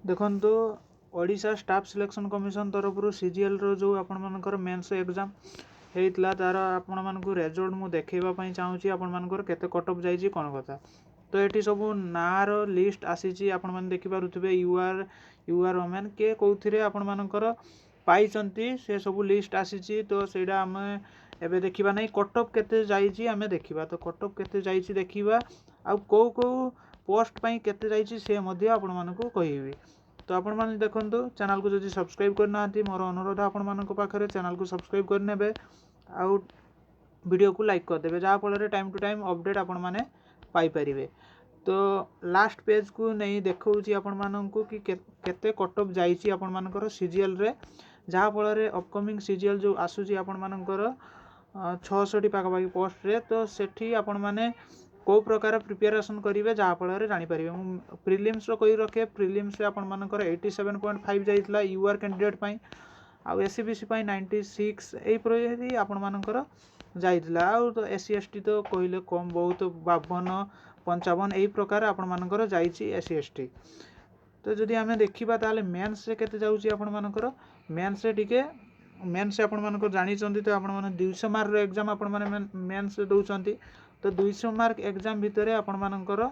देखो Odisha staff selection commission तरफ CGL जो आपर मेन्स एग्जाम होता तार आपण रेजल्ट मुझे देखा चाहूँगी आपर केते कट ऑफ जाइए कौन कथा। तो ये सब नार लिस्ट आसी आपण मैंने देखिपे यूआर वोमेन के कौन आपर पाई से सब लिस्ट आसी। तो सहीटा आम एवं देखा नहीं कट ऑफ केते जाइए आम देखा। तो कट ऑफ केते जाइए देखा आउ कौ कौ पोस्ट पाई केते जाइए से आपण मानक कहबी। तो आपण मैंने देखो चैनल को जब सब्सक्राइब करना मोर अनुरोध आपण मानक पाखरे चैनल को सब्सक्राइब करने आउ वीडियो को लाइक करदे जहाँफल टाइम टू टाइम अपडेट आपण मैंने पाइपर। तो लास्ट पेज को नहीं देखा आपण मानक कि केते कट ऑफ जाइए आपण मानकर सीजीएल रे जहाँफल अपकमिंग सीजीएल जो आसूसी आपण मानकर 600 पाखापाखि पोस्ट रे। तो सेठी आपण माने को प्रकार प्रिपेरेसन करेंगे जहाँफल जापर मुझे प्रिलिम्स कही रखे प्रिलिम्स आपण मानकर 87.5 जाइए यूआर कैंडिडेट आउ एससीबीसी 96 यही आपण मानकर जाइला। आउ तो एससी एसटी तो कहले कम बहुत 52 55 यही प्रकार आपण मानकर जाइए एससी एसटी। तो जदि आम देखा ताले मेन्स से केते जाउची आपण मानकर मेन्स से टिके मेन्स आपण मानकर जानी तो आपण माने 200 मार्क रो एग्जाम आपण माने मेन्स दउचंती। तो 200 मार्क एग्जाम भितर आपण मानकर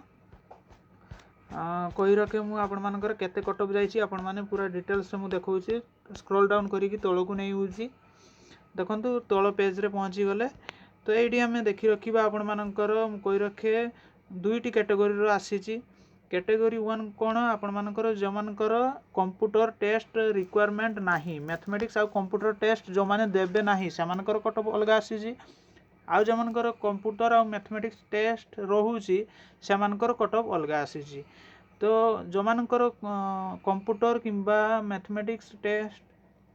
कही रखे मुझे आपण मानकर केते कट ऑफ जाइए आपण माने पूरा डिटेल्स से मुझे देखौची। स्क्रॉल डाउन करिकी तळकु नहीं होउची देखंतु तळ पेज रे पहुंची गले। तो एडी हमें देखि रखिबा आपण मानकर कही रखे दुईटी कैटेगरी रो आसीची। कैटेगरी 1 कौन आपण मानकर जो मानकर कंप्यूटर टेस्ट रिक्वायरमेंट नाही मैथमेटिक्स आउ कंप्यूटर टेस्ट जो माने देबे नाही से मानकर कट ऑफ अलग आसीची। आउ जो मानकर कंप्यूटर आउ मैथमेटिक्स टेस्ट रोहुची से मानकर कट ऑफ अलग आसीची। तो जो मानकर कंप्यूटर किंबा मैथमेटिक्स टेस्ट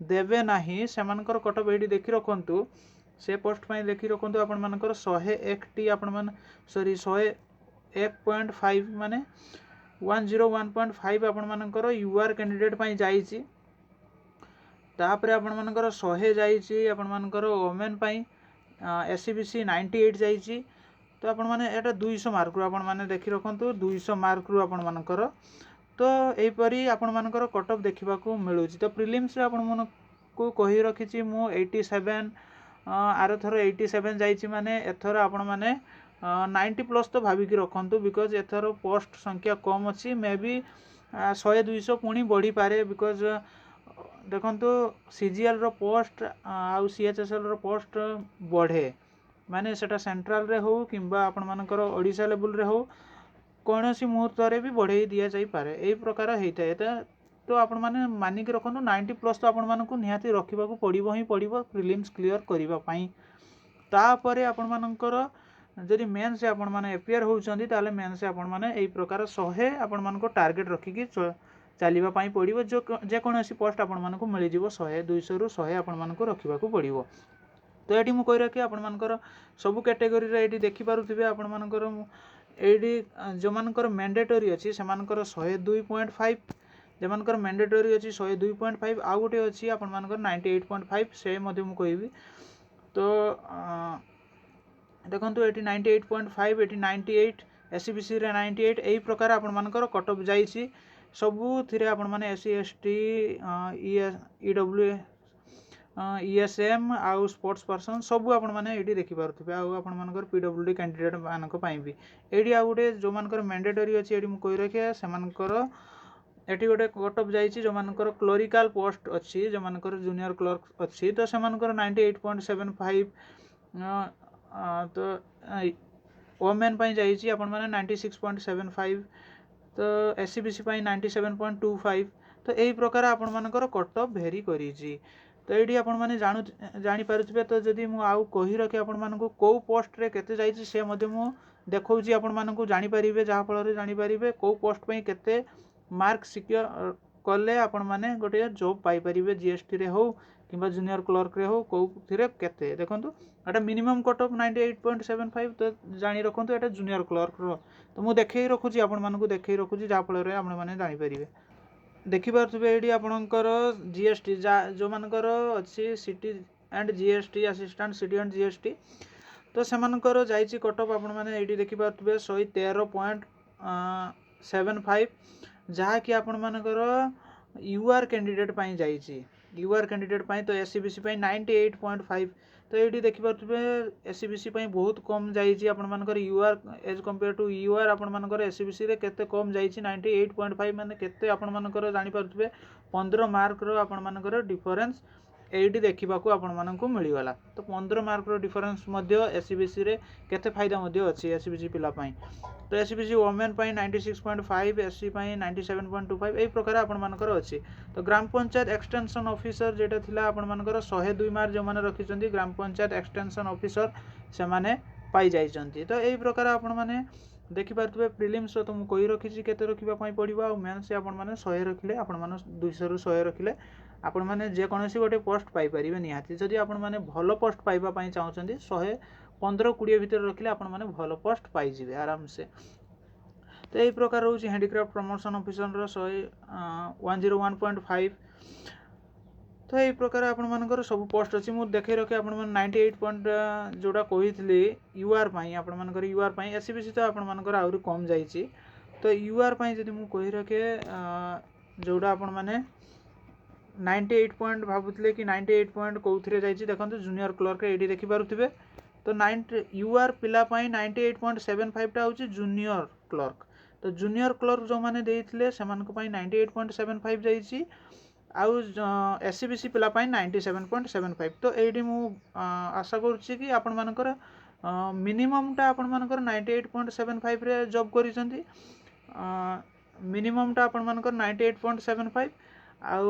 देवे नाही से मानकर कट ऑफ एडी देखि रखंतु से पोस्ट पाई देखि रखंतु आपण मानकर 101 टी आपण मान सॉरी 101.5 माने 101.5 आपण मानकर यूआर कैंडिडेट पाई जाइची। तापर आपण मानकर 100 जाइची आपण मानकर वोमेन पाई एससीबीसी 98 जाइची। तो आपण माने एटा 200 मार्क रु आपण माने देखि रखंतु 200 मार्क रु आपण मानकर तो एही परी आपण मानकर कट ऑफ देखिबा को मिलुची। तो प्रीलिम्स रे आपण मन को कहि रखिची मु 87 आरो थरो 87 जाइची माने एथरो आपण माने 90 प्लस तो भाविकी रखंतु बिकॉज एथरो पोस्ट संख्या कम अच्छी मे बी 100 200 पुणी बढ़ी पारे बिकॉज देखंतु सीजीएल रो पोस्ट आउ सीएचएसएल रो पोस्ट बढ़े माने सेटा सेंट्रल रे हो किंबा आपण मानकर ओडिशा लेवल रे हो कौन सी मुहूर्त रे भी बढ़े दिया जाई पारे एही प्रकार होता है। तो आपण माने मानिक रखंतु 90 प्लस तो आपण मानकु निहाती रखिबा को पड़िबो ही पड़िबो प्रीलिम्स क्लियर करिबा पई। तापरे आपण मानकर जदि मेन्स आपण माने एपीआर होउचंदी ताले मेन्स आपण माने एही प्रकार 100 आपण मानको टार्गेट रखिकी चलिबा पई पड़िबो जो जे कोनोसी पोस्ट आपण मानको मिलि जिवो 100 200 रु 100 आपण मानको रखिबा को पड़िबो। तो ये मुझे कही रखी आपण मानकर सबु कैटेगरी रे एडी देखि पारुथिबे आपण मानकर एडी जो मानकर मैंडेटरी अछि से मानकर 102.5 जे मानकर मैंडेटरी अछि 102.5 आ गोटे अछि आपण मानकर 98.5 से मध्ये मु कहबी। तो देखंतु एटी 98.5 एटी 98 एससीबीसी रे 98 एही प्रकार आपण मानकर कट ऑफ जाइछि सबु थिरे आपण माने एससी एसटी ईडब्ल्यू ईएसएम आउ स्पोर्ट्स पर्सन सबू आपण माने एडी देखि पारुथिबे आउ आपण मानकर पीडब्ल्यूडी कैंडिडेट मानक पई भी एडी आ गोटे जो मानकर मैंडेटरी अछि एडी मु कहि रखे से मानकर एटी गोटे कट ऑफ जाइछि जो मानकर क्लरिकल पोस्ट अछि जो मानकर जूनियर क्लर्क अछि तो से मानकर 98.75 तो वोमेन पई जाइछि आपण माने 96.75 तो एससीबीसी पई 97.25 तो एही प्रकार आपण मानकर कट ऑफ भेरी करिछि। तो ये आपण माने जानी पारुथिबे। तो जदि मु आउ कहि रखे आपण मानकु को पोस्ट रे केते जाइछि से मध्ये मु देखौछि आपण मानकु जानि परिबे जहा फल रे जानि परिबे को पोस्ट पई केते मार्क सिक्योर कले आपण माने गोटे जॉब पाई परिबे जीएसटी रे हो किंबा जूनियर क्लर्क रे हो को थिरे केते देखंतु एटा मिनिमम कट ऑफ 98.75 तो जानि रखंतु एटा जूनियर क्लर्क रो। तो मु देखै रखुछि आपण मानकु देखै रखुछि जहा फल रे आपण माने जानि परिबे देखिपे ये आपणकर जीएसटी जो मानकर अच्छी city and GST assistant city and GST तो से मानकर जाइए कट ऑफ आपण मैंने ये देखिपे 113.75 जहाँकि आपणमानकर यूआर कैंडिडेट पाई जाइए यूआर कैंडिडेट पाई तो एससीबीसी 98.5 तो ये देखिपे एससीबीसी बहुत कम जाइए आपणमानकर UR as compare to UR आपणमानकर एससीबीसी रे केते कम जाइए 98.5 माने केते आपणमानकर जानि पारुथबे 15 मार्क रो आपणमानकर डिफरेंस एटी देखा आपको मिलगला तो 15 मार्क रो डिफरेंस एससीबीसी रे केते फायदा अच्छी एससीबीसी पिलापाई तो एससीबीसी वोमेन 96.5 एससी 97.25 यही प्रकार आपंकर अच्छी तो ग्राम पंचायत एक्सटेंशन ऑफिसर जेटा थिला आपंकर 102 मार्क जो मैंने रखिंट ग्राम पंचायत एक्सटेंशन ऑफिसर से माने पाई जाइछंती तो यही प्रकार आपण माने देखिपे प्रिलिम्स तो मुझे कही रखी के रखापी पड़ो आ मेन्स से आपने 100 रखिले आपण मैंने 200 रू 100 रखिले आपण मैंने जेकोसी गोटे पोस्ट पाइपर निहाती जदि आपण मैंने भल पोस्ट पाइबापी चाहते 100-15-20 भितर रखिले आपण मैंने भल पोस्ट पाइबे आराम से तो यही प्रकार रोचे हैंडीक्राफ्ट प्रमोशन ऑफिसर 101.5 तो यही प्रकार आपंकर सब पोस्ट अच्छी मुझे देखे रखे आप 98 पॉइंट जोड़ा कही यूआर आपर यूआर एससीबीसी तो आपर आहरी कम जाइए तो यूआर जब मुझे कही रखे जोड़ा आपण मैंने 98 पॉइंट भावुले कि 98 पॉइंट कौन जाइए देखो जूनियर क्लर्क ये देखिपे तो 90 यूआर पिलापाई 98.75 टा हूँ जूनियर क्लर्क तो जूनियर क्लर्क जो मैंने देते से 98.75 जाइए आउ एससीबीसी पिलापाई 97.75 तो ये मु आशा करुच्ची कि आपण मानकर मिनिमम टा आपण मानकर 98.75 रे जॉब करिसेंती मिनिमम टा आपण मानकर 98.75 आउ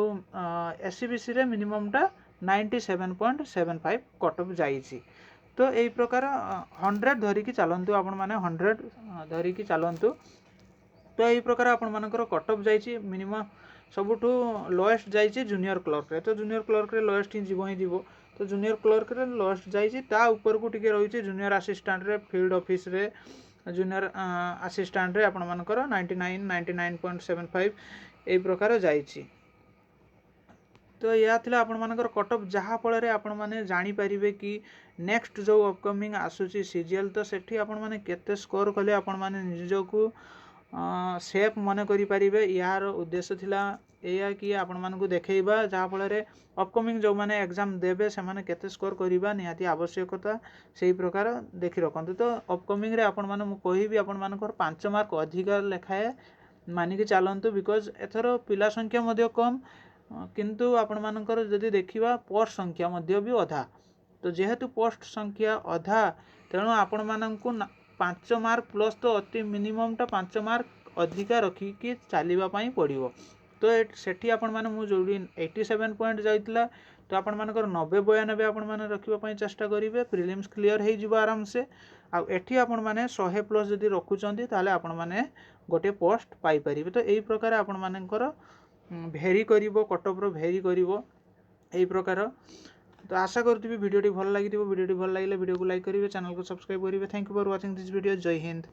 एससीबीसी रे मिनिमम टा 97.75 कट ऑफ जाइए तो यही प्रकार 100 धरिकी चलतु आपण मैंने 100 धरिकी चलतु तो यही प्रकार आपण मानकर कट ऑफ जाइए मिनिमम सबुठू लोएस्ट जाइए जूनियर क्लर्क रे तो जूनियर क्लर्क रे लोएस्ट ही जीव तो जूनियर क्लर्क रे लोएस्ट जाइए ता ऊपर को टिके रही जूनियर असिस्टेंट रे फील्ड ऑफिस रे जूनियर असिस्टेंट रे आपण मानकर 99.75 यही प्रकार जाइए तो यह थिला आपण मानकर कट ऑफ जहाँ फल आपण माने जानी परिबे कि नेक्स्ट जो अपकमिंग आसूची सीजीएल तो सेठी आपण माने केते स्कोर कले आपण माने निजको सेफ मन करि परिबे यार उद्देश्य थिला एया कि आपण मानकु देखैबा जहाँ फल अपकमिंग जो माने एग्जाम देबे से माने केते स्कोर करिबा निहाती आवश्यकता सेही प्रकार देखि रखंतु तो अपकमिंग रे आपण माने मु कहिबी आपण मानकर 5 मार्क अधिक लेखाए मानिक चलंतु बिकॉज एथरो पिला संख्या मध्ये कम किंतु आपण मानकर जदि देखिबा पोस्ट संख्या मध्ये भी अधा तो जेहेतु पोस्ट संख्या अधा तेणु आपण मानकु 5 मार्क प्लस तो अति मिनिमम टा 5 मार्क अधिका रखिकी चलवा पड़ो तो सेठी आपण माने मु जोड़ी 87 पॉइंट जाइतला तो आपण मानकर 90-92 आपण माने रखिबा चेष्टा करिवे प्रिलिम्स क्लियर हो जिवो आराम से आ एठी आपण माने 100 प्लस जदि रखुचंती ताले आपण माने गोटे पोस्ट पाई परिबे तो एही प्रकार आपण मानकर भेरी करिवो कटअप रो भेरी करिवो एही प्रकार तो आशा करथि वीडियो भल लगी वीडियो भल लगे वीडियो को लाइक करेंगे चैनल को सब्सक्राइब करेंगे thank you for watching this video जय हिंद।